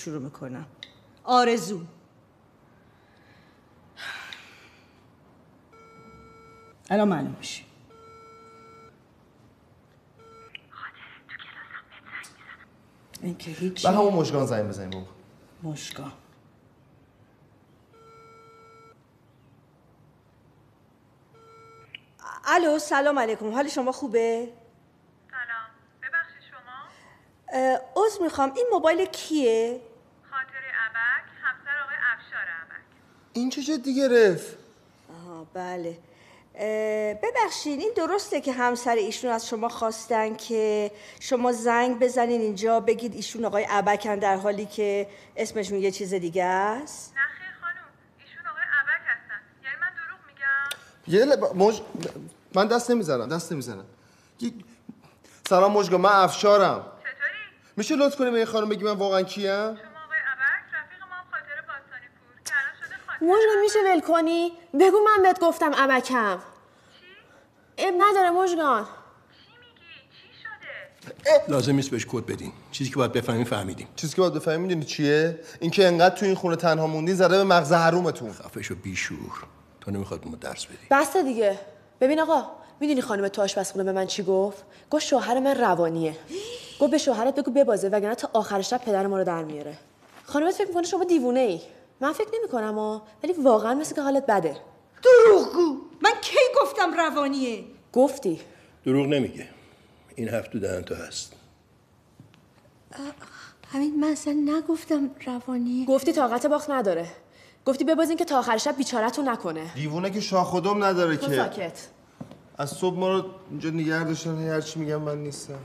شروع میکنم. آرزو. الان معلوم میشه. تو کلاسم بهت زنگ میزنم. این که هیچی. به همون مشگان زنگ بزنیم بابا. مشگان. الو سلام علیکم. حال شما خوبه؟ سلام. ببخشید شما؟ عذر میخوام این موبایل کیه؟ خاطر ابک، همسر آقای افشار ابک. این چه جدی گرفت؟ آها بله. ببخشید این درسته که همسر ایشون از شما خواستن که شما زنگ بزنین اینجا بگید ایشون آقای ابکن در حالی که اسمشون یه چیز دیگه است؟ نه خیر خانم، ایشون آقای ابک هستن. یعنی من دروغ میگم؟ من دست نمیزنم. سلام مشگان، من افشارم. چطوری؟ میشه لطف کنی به این خانم بگی من واقعا کیم؟ شما آقای ابک رفیق ما هم خاطر باستانی پور که الان شده خاطر. مژگان میشه ول کنی؟ بگو من بهت گفتم ابکم. چی؟ اب نداره مژگان. چی میگی؟ چی شده؟ لازم نیست بهش کد بدین. چیزی که باید بفهمیم فهمیدیم. چیزی که باید بفهمیم میدونی چیه؟ اینکه انقدر تو این خونه تنها موندین زده به مغز حرومتون. خفه شو بیشور. تو نمیخواد به ما درس بدی. بس دیگه. ببین آقا، میدونی خانم تو آشپزخونه به من چی گفت؟ گفت شوهر من روانیه. گفت به شوهرت بگو ببازه وگرنه تا آخر شب پدر ما رو در میاره. خانمت فکر میکنه شما دیوونه ای. من فکر نمیکنم ولی واقعا مثل که حالت بده. دروغگو. من کی گفتم روانیه؟ گفتی. دروغ نمیگه. این حرف تو دهن تو هست. همین من اصلا نگفتم روانیه. گفتی طاقت باخت نداره. گفتی ببازین که تا آخر شب بیچاره‌تون نکنه. دیوونه که شاه خودم نداره تو که. ساکت. از صبح ما رو اینجا نگه داشتن، هر چی میگم من نیستم.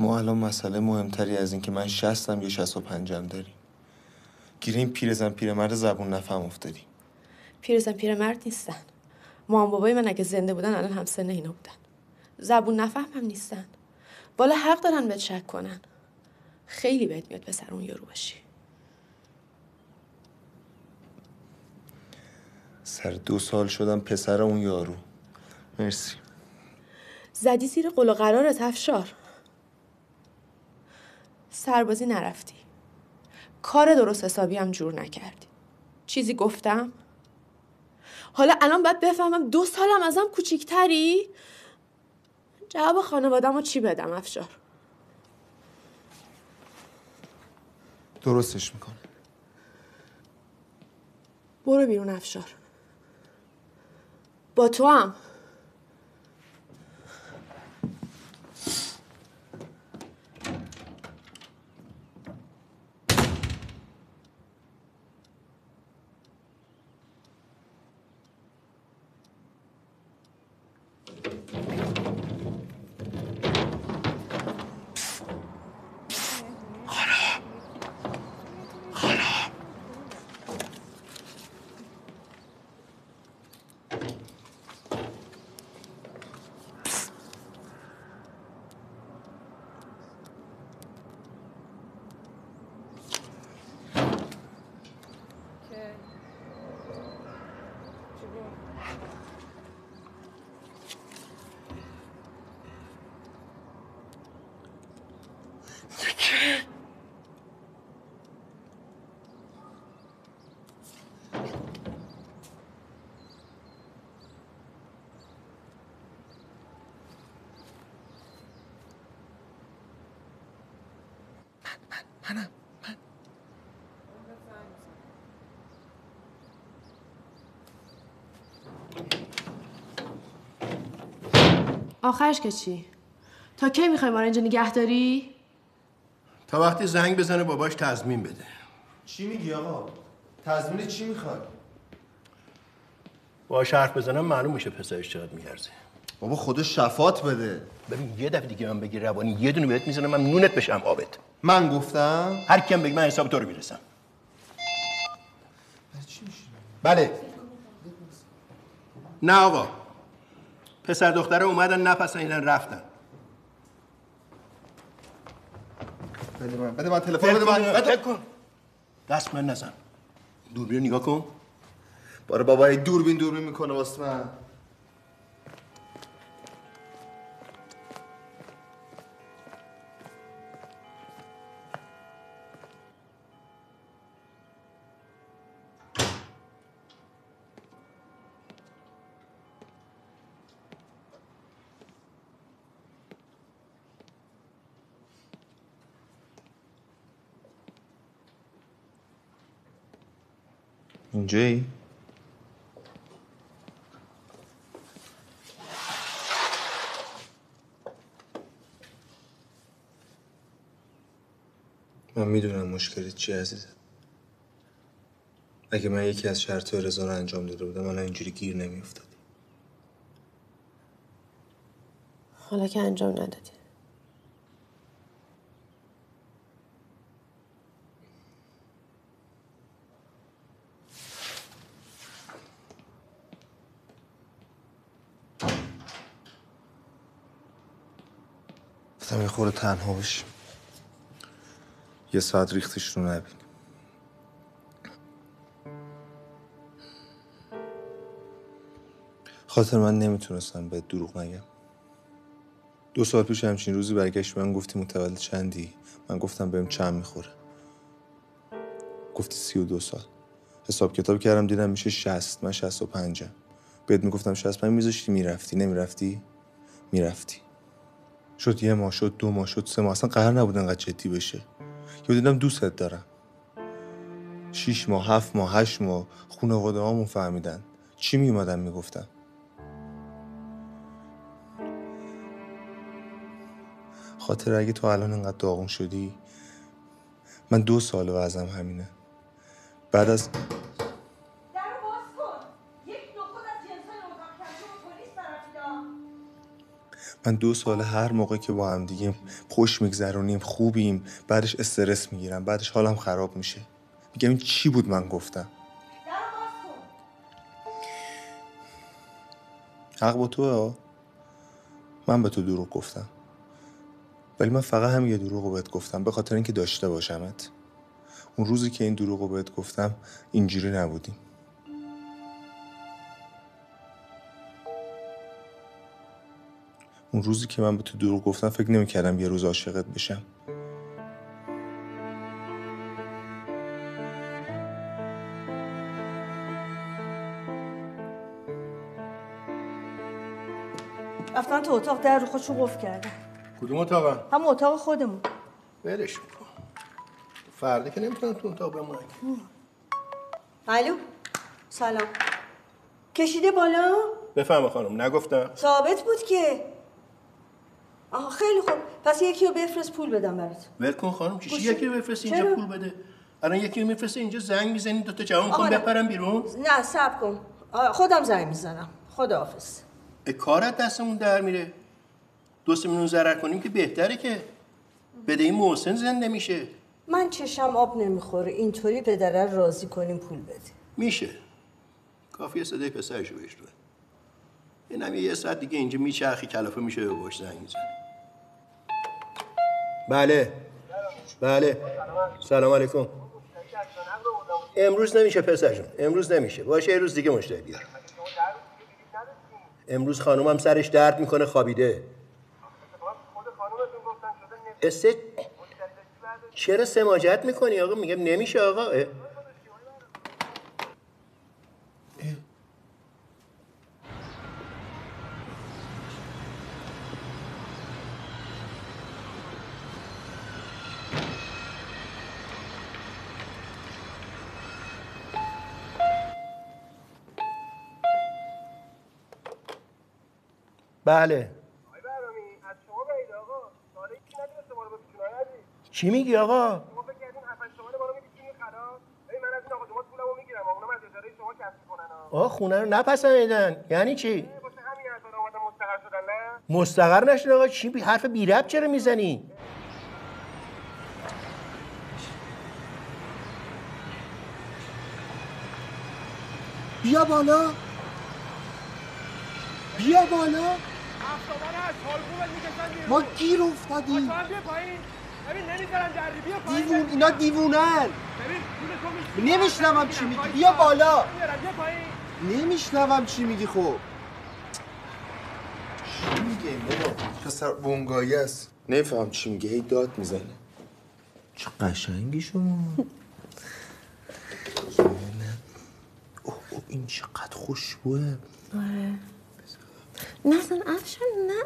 ما الان مسئله مهمتری از این که من 60م یا 65م داریم. گیر این پیرزن پیرمرد زبون نفهم افتادیم. پیرزن پیرمرد نیستن. مام بابای من اگه زنده بودن الان هم سن اینا بودن. زبون نفهم هم نیستن. والا حق دارن بهت شک کنن. خیلی بهت میاد پسر اون یارو باشی. سر 2 سال شدم پسر اون یارو. مرسی. زدی زیر قول و قرارت افشار. سربازی نرفتی. کار درست حسابی هم جور نکردی. چیزی گفتم؟ حالا الان باید بفهمم 2 سالم ازم کوچیکتری؟ جواب خانواده‌مو چی بدم افشار؟ درستش میکنه. برو بیرون افشار. با تو هم. منم. آخرش که چی؟ تا کی میخوای ما رو اینجا نگه داری؟ تا وقتی زنگ بزنه باباش تضمین بده. چی میگی آقا؟ تضمین چی میخوای؟ باهاش حرف بزنم معلوم میشه پسرش چقدر میارزه. بابا خدا شفات بده. ببین یه دفعه دیگه من بگی روانی یه دونه بهت میزنم من نونت بشم آبت. من گفتم؟ هر کیم بگی من حساب تو رو میرسم. بله. نه آقا. پسر دختره اومدن نپسندیدن رفتن. بده من تلفن بده من. کن. دست من نزن. دوربین نگاه کن. باره بابا دوربین میکنه واسه من. اینجایی؟ من میدونم مشکلی چی عزیزم. اگه من یکی از شرط‌های رضا رو انجام داده بودم الان اینجوری گیر نمیافتادی. حالا که انجام ندادی. گفتم یه خورده تنها باشیم. یه ساعت ریختش رو نبینیم. خاطر من نمیتونستم بهت دروغ نگم. 2 سال پیش همچین روزی برگشت من گفتی متولد چندی؟ من گفتم بهم چند میخوره. گفتی 32 سال. حساب کتاب کردم دیدم میشه 60. من 65م. بهت میگفتم 65 میذاشتی میرفتی. نمیرفتی؟ میرفتی. شد 1 ماه، شد 2 ماه، شد 3 ماه. اصلا قرار نبود انقدر جدی بشه. یا دیدم دوستت دارم. 6 ماه، 7 ماه، 8 ماه خانواده هامون فهمیدن. چی میومدن میگفتم؟ خاطر اگه تو الان انقدر داغون شدی، من 2 سال وضعم همینه. بعد از درو باز کن. یک نخود از جنسای اتاق کنترل پلیس طرفیدا. من 2 سال هر موقع که با هم دیگه خوش میگذرونیم، خوبیم، بعدش استرس میگیرم، بعدش حالم خراب میشه. میگم این چی بود من گفتم؟ درو باز کن. حق با توه. من به تو دروغ گفتم. ولی من فقط هم یه دروغ رو بهت گفتم به خاطر اینکه داشته باشمت. اون روزی که این دروغ رو بهت گفتم اینجوری نبودیم. اون روزی که من به تو دروغ گفتم فکر نمی‌کردم یه روز عاشقت بشم. رفتن تو اتاق در رو خودشون قفل کردن. کدوم اتاقا؟ هم اتاق خودمون. ولش کن. فردا که نمیتونم تو اتاق بمونم. الو. سلام. کشیده بالا؟ بفهم خانم نگفتم. ثابت بود که. آها خیلی خوب. پس یکی رو بفرست پول بدم برات. ول کن خانم چی یکی رو بفرست اینجا پول بده. الان یکی رو میفرسته اینجا زنگ میزنی 2 تا جواب میخوام بپرم بیرون. نه صبر کن. خودم زنگ میزنم. خداحافظ. کارت دستمون در میره. 2 میلیون ضرر کنیم که بهتره که بده این محسن زنده میشه. من چشم آب نمیخوره اینطوری پدره راضی کنیم پول بده. میشه. کافیه صدای پسرشو بشنوه. اینم یه ساعت دیگه اینجا میچرخی کلافه میشه به باش زنگ میزنه. بله. بله. سلام علیکم. امروز نمیشه پسرشون. امروز نمیشه. باشه یه روز دیگه مشتری بیار. امروز خانومم سرش درد میکنه خوابیده. چرا سماجت میکنی آقا؟ میگم نمیشه آقا. بله. چی میگی آقا؟ آقا خونه رو نپسندیدن. یعنی چی؟ مستقر نشد آقا. چی حرف بی ربط چرا میزنی؟ بیا بالا. بیا بالا. ما گیر افتادیم. دیوون، اینا دیوونن. نمیشنوم چی میگی. بیا بالا. نمیشنوم چی میگی. خب چی میگه بابا؟ پسر بونگایی است. نمیفهم چی میگه. هی داد میزنه. چه قشنگی شما. اوه این چقدر خوشبوه. آره. نزن افشان نه.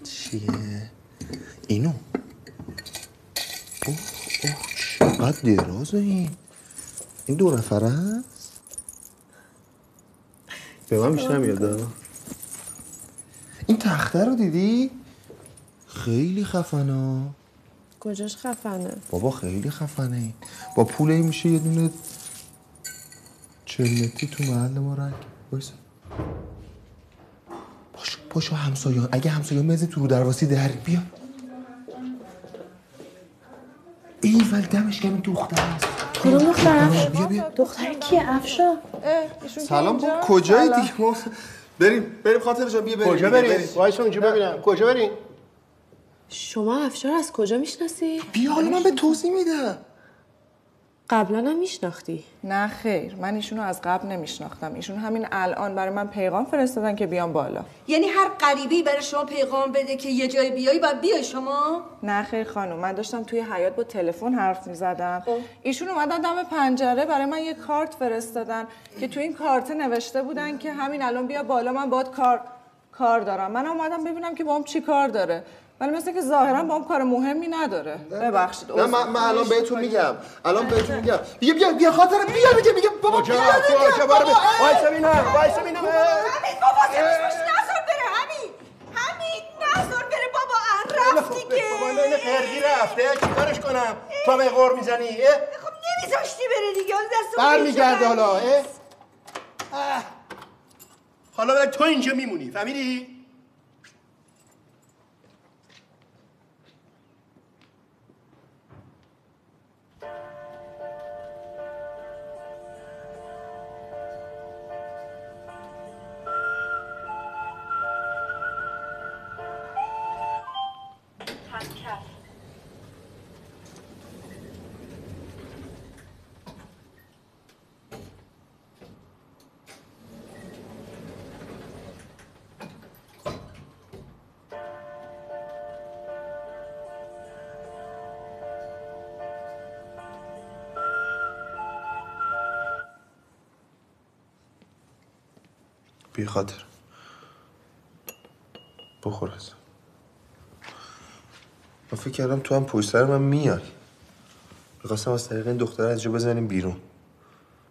چیه؟ اینو؟ اوه چقدر درازه این 2 نفره هست؟ به من بیشتر میاد. این تخته رو دیدی؟ خیلی خفنه. کجاش خفنه؟ بابا خیلی خفنه این. با پول این میشه یه دونه 40 متری تو محل ما رنگ. بایسا پاشو همسایان. اگه همسایان مزه تو رو درواسی در بیا. ایول دمش گرم دختر است. کدوم دختر؟ بیا دختر کیه افشا؟ سلام با کجایی دیگه ما؟ بریم خاطر جان. بیا بریم. کجا بریم؟ وایسا اونجا ببینم. کجا بریم؟ شما افشار از کجا میشناسی؟ بیا حالا من به توضیح میدم. قبلا هم میشناختی؟ نه خیر، من ایشونو از قبل نمیشناختم. ایشون همین الان برای من پیغام فرستادن که بیام بالا. یعنی هر غریبی برای شما پیغام بده که یه جای بیایی باید بیای شما؟ نه خیر خانم، من داشتم توی حیاط با تلفن حرف میزدم. ایشون اومدن دم پنجره برای من یه کارت فرستادن که توی این کارت نوشته بودن که همین الان بیا بالا، من باهات کار دارم. من اومدم ببینم که با هم چی کار داره. ولی مثل که ظاهرا با هم کار مهمی نداره. ببخشید. نه من الان بهتون میگم. بیا خاطر میگه بابا بیا وایسا ببینم. همین بابا سمش نذار بره. همین نذار بره بابا. رفتی که بابا این خرگی رفته. چیکارش کنم؟ تو به غور میزنی؟ خب نمیذاشتی بره دیگه. برمیگرده حالا. حالا تو اینجا میمونی. فهمیدی؟ بی خاطر بخور از من فکر کردم تو هم پشت سر من میای. میخواستم از طریق این دختر از جا بزنیم بیرون.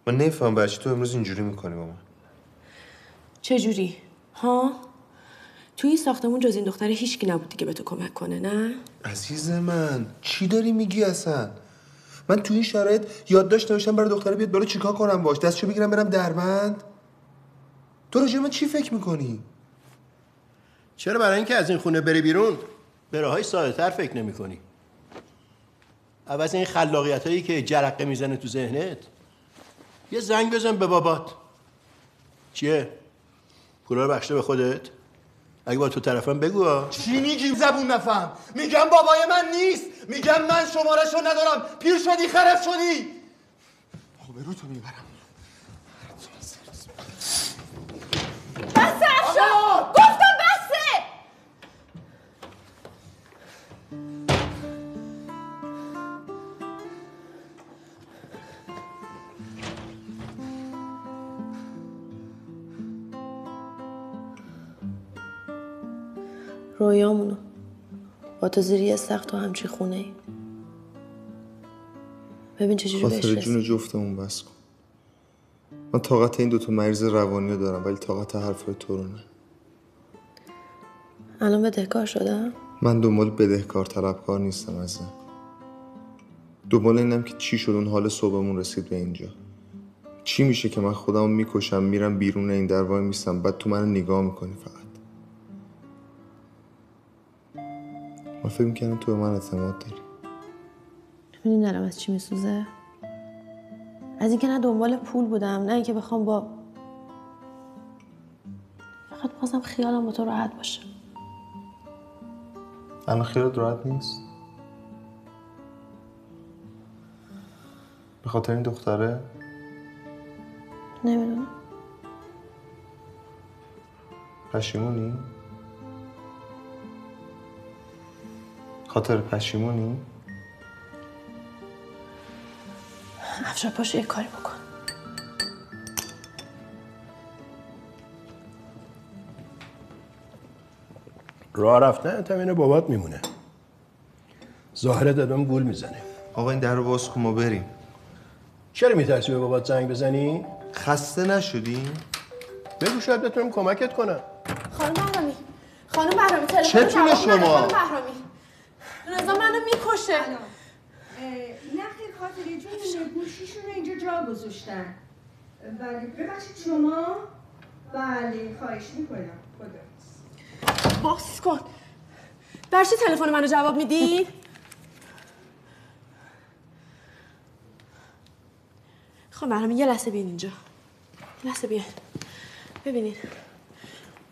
من نمیفهم برای چی تو امروز اینجوری میکنی با من. چجوری؟ ها؟ توی این ساختمون جز این دختر هیچکی نبود دیگه به تو کمک کنه نه؟ عزیز من چی داری میگی اصلا؟ من توی این شرایط یادداشت نوشتم برای دختره بیاد بالا چیکار کنم باش؟ دستشو بگیرم برم دربند؟ تو راجع من چی فکر میکنی؟ چرا برای اینکه از این خونه بری بیرون به راههای ساده‌تر فکر نمی‌کنی؟ عوض این خلاقیتایی که جرقه میزنه تو ذهنت یه زنگ بزن به بابات. چیه؟ پولا رو بخشته به خودت؟ اگه با تو طرفم بگو ها. چی میگی زبون نفهم؟ میگم بابای من نیست. میگم من شماره‌شو ندارم. پیر شدی خرف شدی. خب برو تو میبرم. بسه افشان! گفتم بسه! رویامونو با تو زیر یه سقف تو همچی خونه ای. ببین چجوری بهش خاطر جون جفتمون بس کن. من طاقت این دوتا مریض روانی رو دارم ولی طاقت حرفای تو رو نه. الان بدهکار شدم؟ من دنبال بدهکار طلبکار نیستم عزیزم. دنبال اینم که چی شد اون حال صبحمون رسید به اینجا. چی میشه که من خودمو میکشم میرم بیرون این در وای میستم بعد تو منو نگاه میکنی فقط؟ من فکر میکنم تو به من اعتماد داری. میدونی دلم از چی میسوزه؟ از اینکه نه دنبال پول بودم نه اینکه بخوام فقط بازم خیالم با تو راحت باشه. الان خیالت راحت نیست؟ به خاطر این دختره؟ نمیدونم. پشیمونی؟ خاطر پشیمونی؟ افشار پاشو یه کاری بکن. راه رفتن تمین بابات میمونه. ظاهرت دادم گول میزنه. آقا این در رو باز کن ما بریم. چرا میترسی به بابات زنگ بزنی؟ خسته نشدی؟ بگو شاید بتونم کمکت کنم. خانم بهرامی تلفن چتونه شما؟ خانم بهرامی رضا منو میکشه. نه خیلی خاطر جون گوشیشون رو اینجا جا گذاشتن. بله ببخشید شما؟ بله خواهش میکنم. خدا باز کن. برای چی تلفن منو جواب میدی؟ خانم بهرامی یه لحظه بیاین اینجا. یه لحظه بیاین. ببینین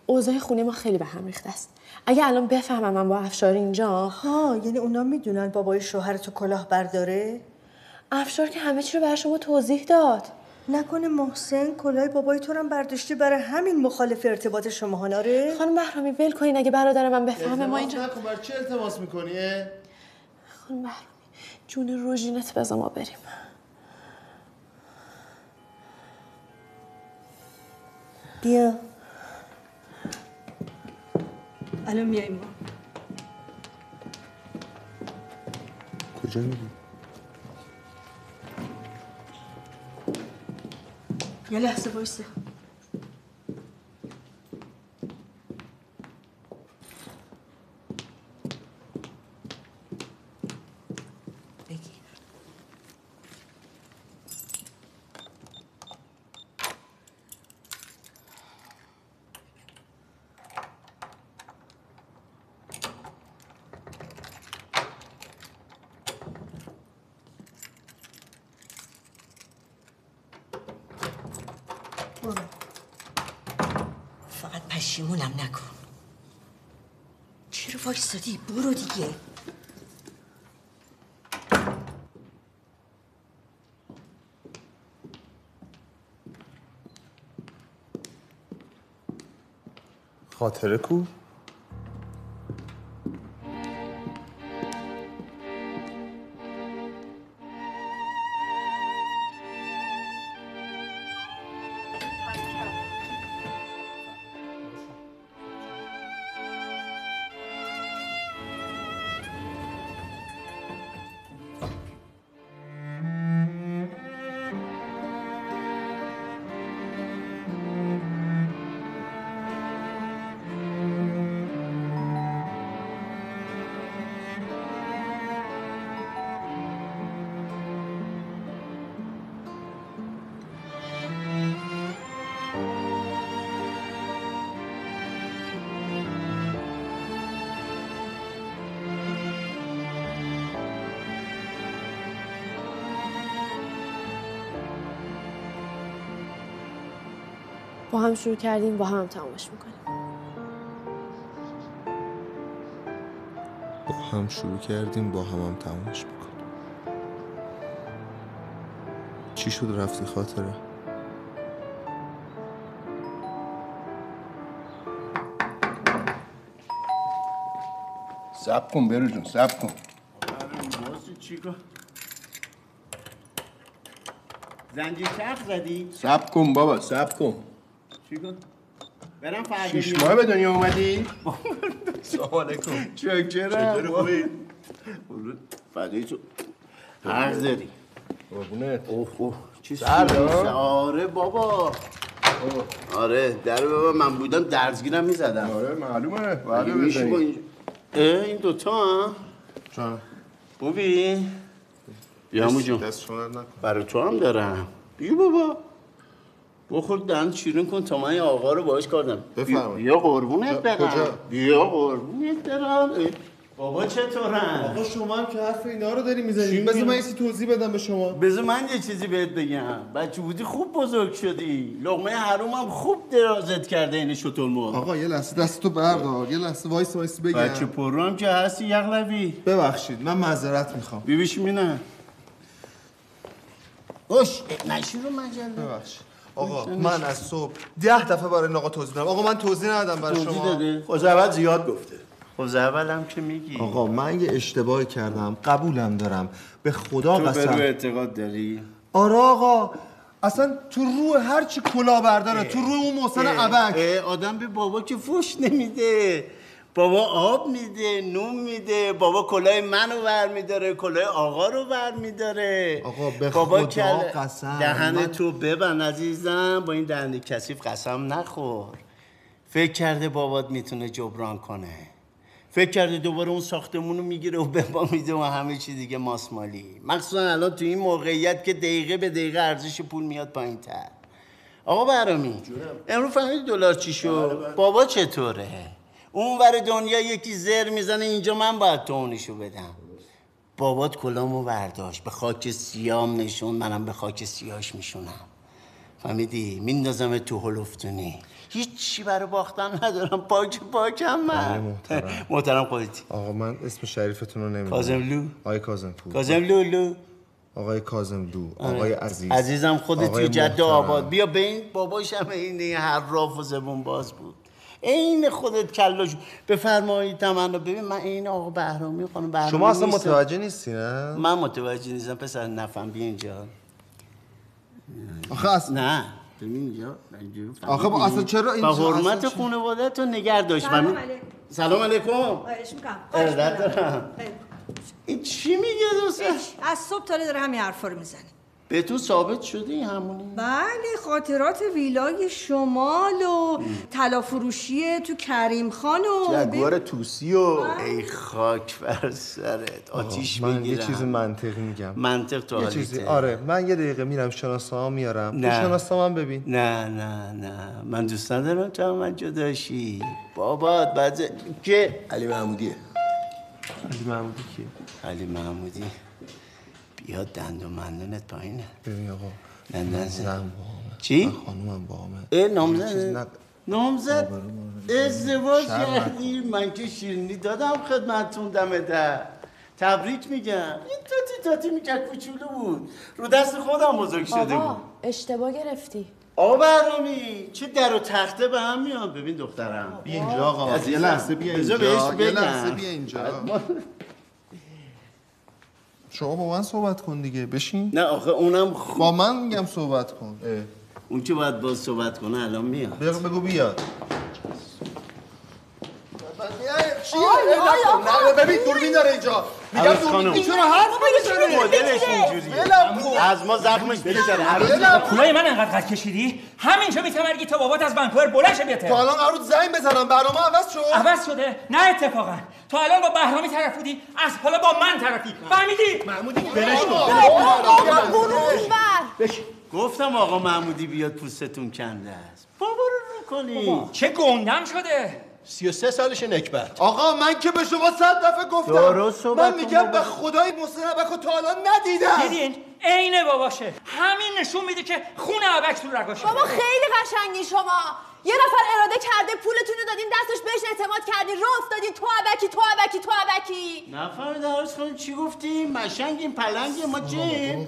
اوضاع خونه ما خیلی به هم ریخته است. اگه الان بفهمم من با افشار اینجا یعنی اونا میدونن بابای شوهرتو کلاه برداره؟ افشار که همه چی رو برای شما توضیح داد. نکنه محسن کلاه بابای تو رو هم برداشته برای همین مخالف ارتباط شما ناره؟ خانم بهرامی ول کنین اگه برادر من بفهمه ما اینجا. نکن برای چه التماس میکنی؟ خانم بهرامی جون روژینت بذار ما بریم. بیا الان میاییم ما. کجا میری؟ یه لحظه وایسا. برو. فقط پشیمونم نکن. چرا وایسادی؟ برو دیگه. خاطره کو؟ با هم شروع کردیم با هم تمامش میکنیم. با هم شروع کردیم با هم تمامش میکنیم. چی شد رفتی خاطره؟ صبر کن برو جون صبر کن. زنجیر چرخ زدی؟ صبر کن بابا صبر کن. چی کن؟ برم فردا 6 ماه به دنیا اومدی؟ سلام علیکم. چطوری خوبی؟ فدای تو هر زدی. قربونت. اوه چی سرده؟ آره بابا. آره در بابا من بودم درزگیرم میزدم. آره معلومه. اگه میشه با این دوتا ها؟ جان خوبی؟ بیا همون جون دست شما نکن. برای تو هم دارم. بیا بابا بخور دهن شیرین کن تا من این آقا رو باهاش کار دارم. بفرمایید. بیا قربونت برم. کجا؟ بیا قربونت برم. بابا چطورن؟ آقا شما هم که حرف اینا رو داری میزنی. بذار من یه چیزی توضیح بدم به شما. بذار من یه چیزی بهت بگم. بچه بودی خوب بزرگ شدی. لقمه حرومم خوب درازت کرده این شترمرغ. آقا یه لحظه دستتو بردار. یه لحظه وایس بگم. بچه پرو هم که هستی یغلبی. ببخشید من معذرت میخوام. بیبیش مینه. اوش نشیر رو مجله. ببخشید. آقا من از صبح 10 دفعه برای این آقا توضیح دادم. آقا من توضیح ندادم برای شما. توضیح داده؟ خود اول زیاد گفته. خب اولم که میگی. آقا من یه اشتباهی کردم. قبولم دارم. به خدا تو به قسم. رو اعتقاد داری؟ آره آقا. اصلا تو روح هر چی کلاه برداره تو روح اون محسن ابک. آدم به بابا که فوش نمیده. بابا آب میده، نون میده، بابا کلاه منو برمیداره، کلاه آقا رو برمیداره. آقا به بابا خدا قسم. دهن تو ببند عزیزم، با این دهن کثیف قسم نخور. فکر کرده بابات میتونه جبران کنه. فکر کرده دوباره اون ساختمونو میگیره و به ما میده و همه چی دیگه ماسمالی. مخصوصا الان تو این موقعیت که دقیقه به دقیقه ارزش پول میاد پایین‌تر. آقا بهرامی امروز فهمیدی دلار چی شد؟ بابا چطوره؟ اون ور دنیا یکی زر میزنه، اینجا من باید تونشو بدم. بابات کلامو برداشت، به خاک سیام نشون، منم به خاک سیاش میشونم. فهمیدی؟ میندازم تو هلوفتونی. هیچی برای باختن ندارم. پاکم من. محترم خودتی. آقا من اسم شریفتون رو نمیدونم. کاظملو. آقای کاظمپور. کاظملو. آقای کاظملو. آقای عزیز. عزیزم خودت تو جد آباد. بیا به این باباش هم این حراف و زبون باز بود. این خودت کلاش بفرمایید تمنا. ببین من این آقا بهرامی خانم بهرامی شما اصلا متوجه نیستی نه؟ من متوجه نیستم پسر نفهم. بیا اینجا. آخه اصلا نه ببین اینجا. آخه با اصلا چرا این با حرمت خانواده تو نگه داشت. سلام علیکم. خواهش می‌کنم. ارادت دارم. این چی میگه دوست؟ از صبح تا داره همین حرفا رو میزنه. بهتون ثابت شده همونی؟ بله، خاطرات ویلای شمال و طلا فروشی تو کریم خان و جگوار توسی و ای خاک بر سرت. آتیش من میگیرم. یه چیز منطقی میگم. منطق تو یه چیزی حالیته. آره من یه دقیقه میرم شناسنامه میارم. تو نه. شناسنامه ببین. نه من دوست ندارم تو من جداشی. بابات بعد که علی محمودیه. علی محمودی کیه؟ علی محمودی بیاد دند و مندونت پایینه. ببین آقا دندن زن باهامه. چی؟ خانومم باهامه. اه نامزد؟ نامزد؟ ازدواج کردی؟ من که شیرینی دادم خدمتتون دم در. تبریک میگم. این تاتی میکرد کوچولو بود. رو دست خودم بزرگ شده بود. آقا اشتباه گرفتی. آقا بهرامی چه در و تخته به هم میاد. ببین دخترم بیا اینجا آقا. عزیزم. یه لحظه بیا بذار اینجا. بهش یه بگم. لحظه بیا اینجا. شما با من صحبت کن دیگه. بشین. نه آخه اونم با من میگم صحبت کن. اون که باید باز صحبت کنه الان میاد. بگو بیاد. ببین دوربین داره اینجا. میگم دوربین چرا حرف نمیزنه؟ مدلش اینجوریه. از ما زخمش بیشتره. کلاه من انقدر قد کشیدی همینجا میتمرگی تا بابات از ونکوور بلند شه بیاد. تا الان قرار زنگ بزنم برنامه عوض شد. عوض شده؟ نه اتفاقا. تا الان با بهرامی طرف بودی، از حالا با من طرفی. فهمیدی؟ محمودی ولش کن. گفتم آقا محمودی بیاد پوستتون کنده است. بابا رو کنی. چه گندم شده؟ 33 سالشه نکبت. آقا من که به شما 100 دفعه گفتم. درست من میگم به خدای محسن ابک رو تا الان ندیدم. دیدین؟ عین باباشه. همین نشون میده که خون ابک تو رگاشه. بابا خیلی قشنگی شما. یه نفر اراده کرده پولتون رو دادین دستش بهش اعتماد کردین راه افتادین تو ابکی. نفهمید عروس خانم چی گفتی؟ مشنگیم پلنگیم ما چیم؟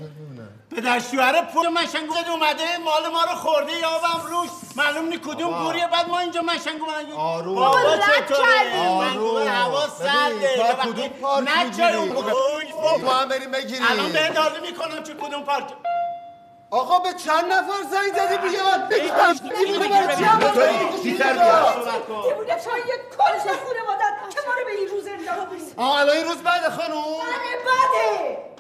پدر شوهر پول مشنگو اومده مال ما رو خورده یابم روش معلوم نی کدوم گوریه. بعد ما اینجا مشنگو آروم. بابا رد چطوره؟ کردی. منگوه هوا سرده. تا کدوم پارک میگیری؟ تو هم بریم بگیری. الان به داله میکنم چه کدوم پارک. آقا به چند نفر زنگ زدی بیاد؟ دیتر بیاد. دیوونه چای کلش خونه مادر که ما رو به این روز انداخت. الان این روز بعد خانوم. بده.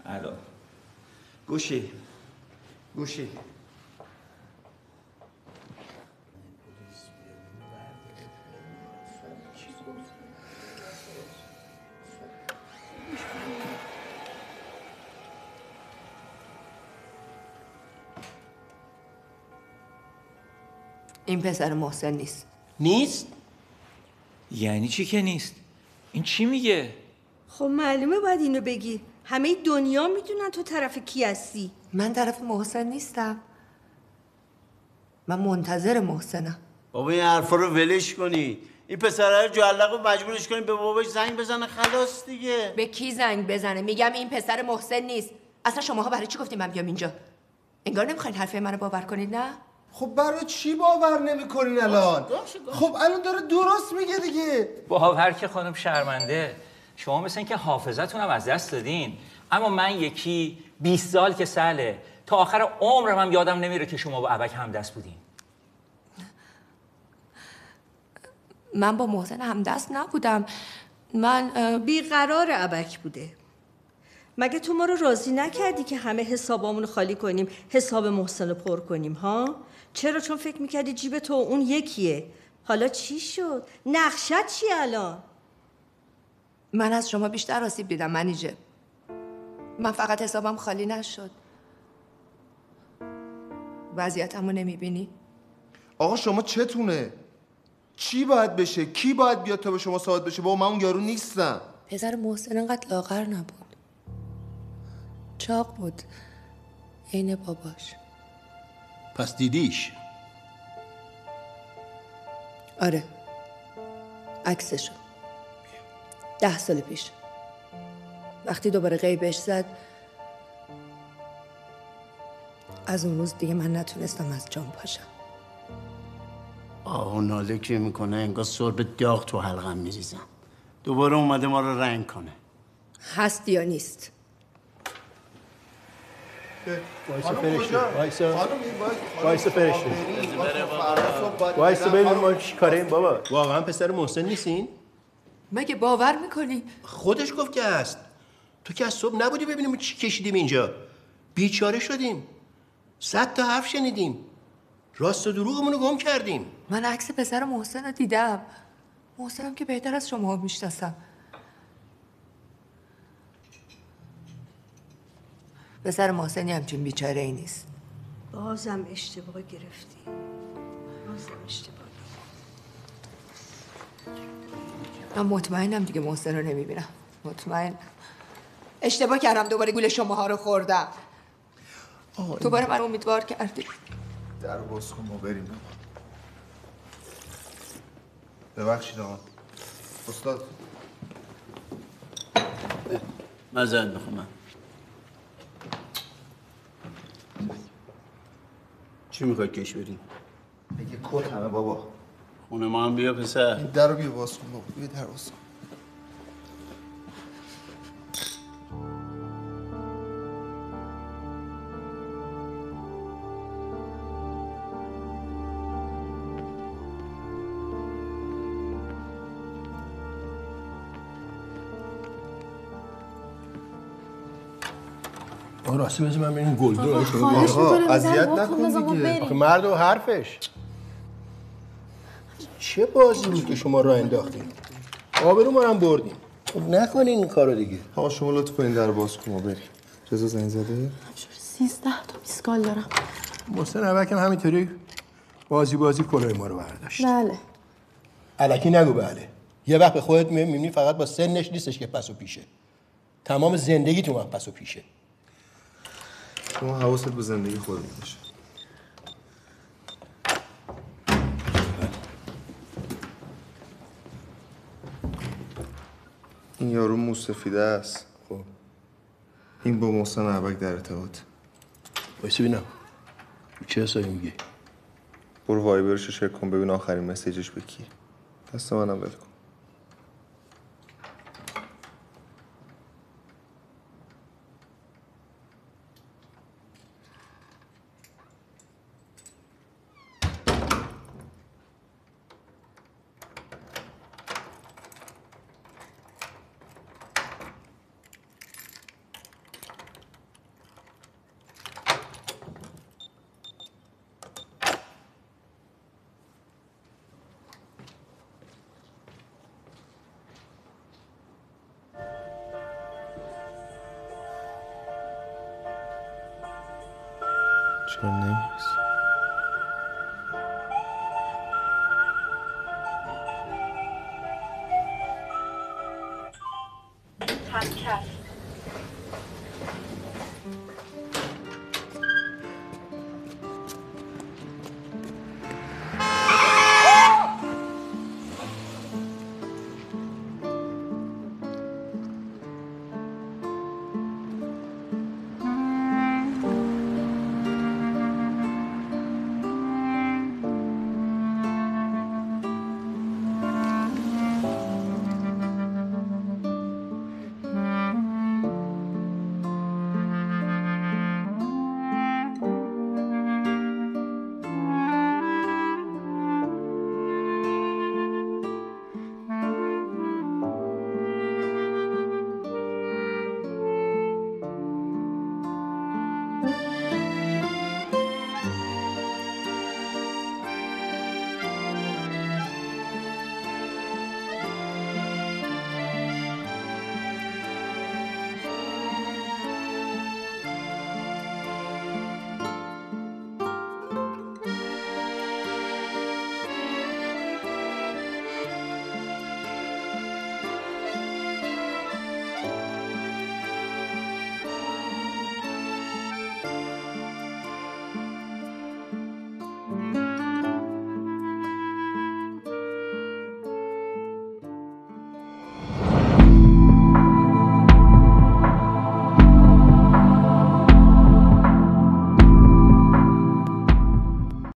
الو. گوشی این پسر محسن نیست. نیست؟ یعنی چی که نیست؟ این چی میگه؟ خب معلومه باید اینو بگی. همه دنیا میدونن تو طرف کی هستی. من طرف محسن نیستم. من منتظر محسنم. بابا این حرفا رو ولش کنی. این پسره رو جعلق رو مجبورش کنی به باباش زنگ بزنه خلاص دیگه. به کی زنگ بزنه؟ میگم این پسر محسن نیست. اصلا شماها برای چی گفتیم من بیام اینجا؟ انگار نمیخواین حرفای منو باور کنید نه؟ خب برای چی باور نمیکنین الان؟ خب الان داره درست میگه دیگه. باور که خانم شرمنده. شما مثل این که حافظتون هم از دست دادین. اما من یکی 20 سال که ساله تا آخر عمرم هم یادم نمیره که شما با ابک همدست بودین. من با محسن همدست نبودم. من بیقرار ابک بوده. مگه تو ما رو راضی نکردی که همه حسابامونو خالی کنیم، حساب محسن رو پر کنیم ها؟ چرا؟ چون فکر میکردی جیب تو اون یکیه. حالا چی شد؟ نقشت چی الان؟ من از شما بیشتر آسیب دیدم منیجه. من فقط حسابم خالی نشد. وضعیتمو نمیبینی؟ آقا شما چتونه؟ چی باید بشه؟ کی باید بیاد تا به شما ثابت بشه؟ بابا من اون یارو نیستم. پسر محسن انقدر لاغر نبود. چاق بود. عین باباش. پس دیدیش؟ آره. عکسشو. 10 سال پیش. وقتی دوباره غیبش زد از اون روز دیگه من نتونستم از جام پاشم. آه ناله که میکنه انگار سرب داغ تو حلقم میریزم. دوباره اومده ما رو رنگ کنه. هست یا نیست؟ وایسا فرشته. وایسا فرشته. وایسا ببین ما چی کاریم بابا. واقعا پسر محسن نیستین؟ مگه باور میکنی؟ خودش گفت که هست. تو که از صبح نبودی ببینیم چی کشیدیم اینجا. بیچاره شدیم. 100 تا حرف شنیدیم. راست و دروغمون رو گم کردیم. من عکس پسر محسن رو دیدم. محسنم که بهتر از شما میشناسم. پسر محسنی همچین بیچاره ای نیست. بازم اشتباه گرفتی. بازم اشتباه. من مطمئنم دیگه محسن رو نمیبینم. مطمئن. اشتباه کردم دوباره گول شماها رو خوردم. دوباره من امیدوار کردی. در باز کن ما بریم. ببخشید آقا. استاد معذرت میخوام. چی میخوای کش بریم؟ بگه کت همه بابا. خونه ما هم بیا پسر. این در رو بیا باز کن بابا. بیا در باز کن. راستی بذار من این گلدون رو آقا اذیت نکن دیگه. آخه مرد و حرفش. چه بازی بود که شما راه انداختین؟ آبرو ما هم بردیم. خب نکنین این کارو دیگه. آقا شما لطف کنین در باز کن ما بریم. رضا زنگ زده؟ 13 تا میسکال دارم. محسن ابک هم همینطوری بازی کلاه ما رو برداشت. بله. الکی نگو بله. یه وقت به خودت میبینی فقط با سنش نیستش که پس و پیشه. تمام زندگیتون هم پس و پیشه. شما حواست به زندگی خودت باشه. این یارو موسفیده است. خب این با محسن ابک در ارتباط. وایسی ببینم. چه حسابی میگی؟ برو وایبرشو چک کن ببین آخرین مسیجش به کیه. دست منم ول کن. چرا نمیرسی؟